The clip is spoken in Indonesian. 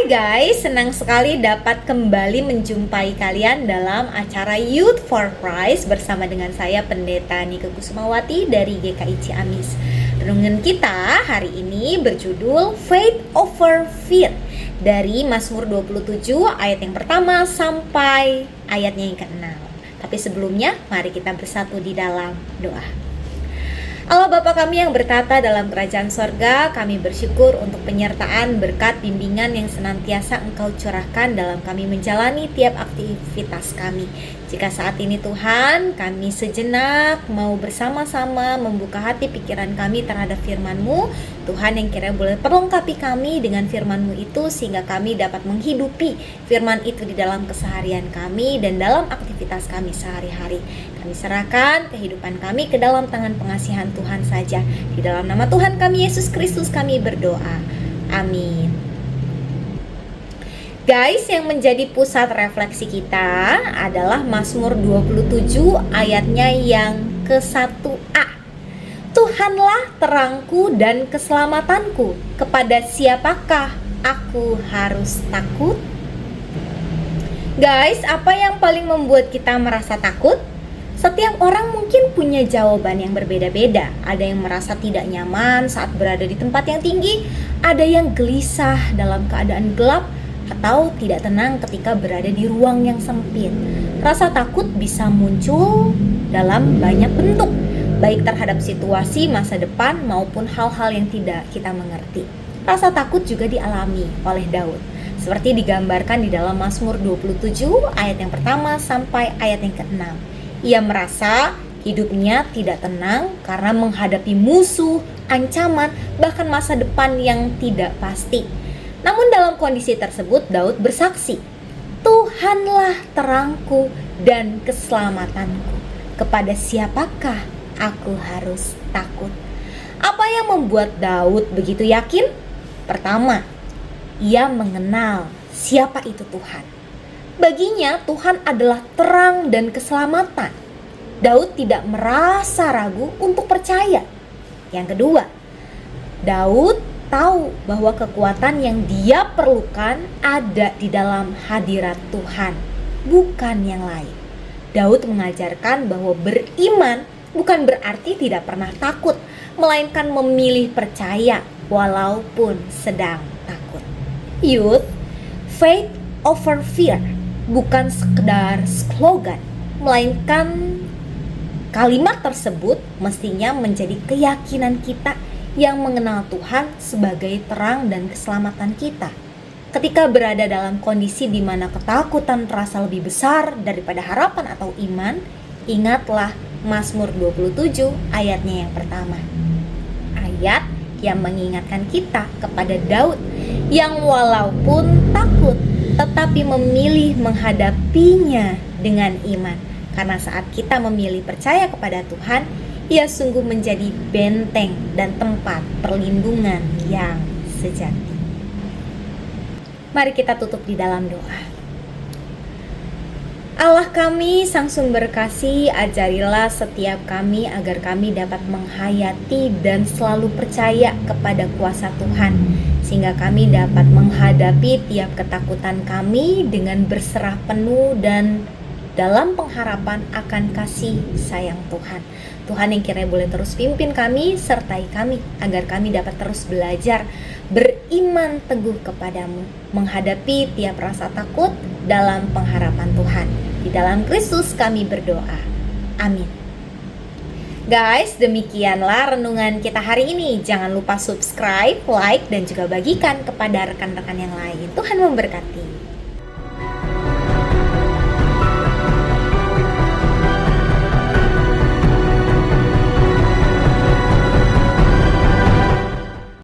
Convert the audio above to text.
Hai guys, senang sekali dapat kembali menjumpai kalian dalam acara Youth for Christ bersama dengan saya Pendeta Nike Kusumawati dari GKI Ciamis. Renungan kita hari ini berjudul Faith Over Fear dari Mazmur 27 ayat yang pertama sampai ayatnya yang ke-6. Tapi sebelumnya mari kita bersatu di dalam doa. Allah Bapa kami yang bertata dalam kerajaan sorga, kami bersyukur untuk penyertaan, berkat, bimbingan yang senantiasa Engkau curahkan dalam kami menjalani tiap aktivitas kami. Jika saat ini Tuhan, kami sejenak mau bersama-sama membuka hati pikiran kami terhadap firman-Mu, Tuhan yang kira boleh perlengkapi kami dengan firman-Mu itu sehingga kami dapat menghidupi firman itu di dalam keseharian kami dan dalam aktivitas kami sehari-hari. Kami serahkan kehidupan kami ke dalam tangan pengasihan Tuhan saja. Di dalam nama Tuhan kami Yesus Kristus kami berdoa. Amin. Guys, yang menjadi pusat refleksi kita adalah Mazmur 27 ayatnya yang ke-1a. Tuhanlah terangku dan keselamatanku, kepada siapakah aku harus takut? Guys, apa yang paling membuat kita merasa takut? Setiap orang mungkin punya jawaban yang berbeda-beda. Ada yang merasa tidak nyaman saat berada di tempat yang tinggi, ada yang gelisah dalam keadaan gelap, atau tidak tenang ketika berada di ruang yang sempit. Rasa takut bisa muncul dalam banyak bentuk, baik terhadap situasi masa depan maupun hal-hal yang tidak kita mengerti. Rasa takut juga dialami oleh Daud, seperti digambarkan di dalam Mazmur 27 ayat yang pertama sampai ayat yang ke-6. Ia merasa hidupnya tidak tenang karena menghadapi musuh, ancaman, bahkan masa depan yang tidak pasti. Namun dalam kondisi tersebut Daud bersaksi, Tuhanlah terangku dan keselamatanku, kepada siapakah aku harus takut? Apa yang membuat Daud begitu yakin? Pertama, ia mengenal siapa itu Tuhan. Baginya Tuhan adalah terang dan keselamatan. Daud tidak merasa ragu untuk percaya. Yang kedua, Daud tahu bahwa kekuatan yang dia perlukan ada di dalam hadirat Tuhan, bukan yang lain. Daud mengajarkan bahwa beriman bukan berarti tidak pernah takut, melainkan memilih percaya walaupun sedang takut. Youth, faith over fear bukan sekedar slogan, melainkan kalimat tersebut mestinya menjadi keyakinan kita yang mengenal Tuhan sebagai terang dan keselamatan kita. Ketika berada dalam kondisi di mana ketakutan terasa lebih besar daripada harapan atau iman, ingatlah Mazmur 27 ayatnya yang pertama. Ayat yang mengingatkan kita kepada Daud yang walaupun takut tetapi memilih menghadapinya dengan iman. Karena saat kita memilih percaya kepada Tuhan, ia sungguh menjadi benteng dan tempat perlindungan yang sejati. Mari kita tutup di dalam doa. Allah kami, Sang Sumber Kasih, ajarilah setiap kami agar kami dapat menghayati dan selalu percaya kepada kuasa Tuhan, sehingga kami dapat menghadapi tiap ketakutan kami dengan berserah penuh dan dalam pengharapan akan kasih sayang Tuhan. Tuhan yang kiranya boleh terus pimpin kami, sertai kami, agar kami dapat terus belajar beriman teguh kepadamu, menghadapi tiap rasa takut dalam pengharapan Tuhan. Di dalam Kristus kami berdoa. Amin. Guys, demikianlah renungan kita hari ini. Jangan lupa subscribe, like, dan juga bagikan kepada rekan-rekan yang lain. Tuhan memberkati.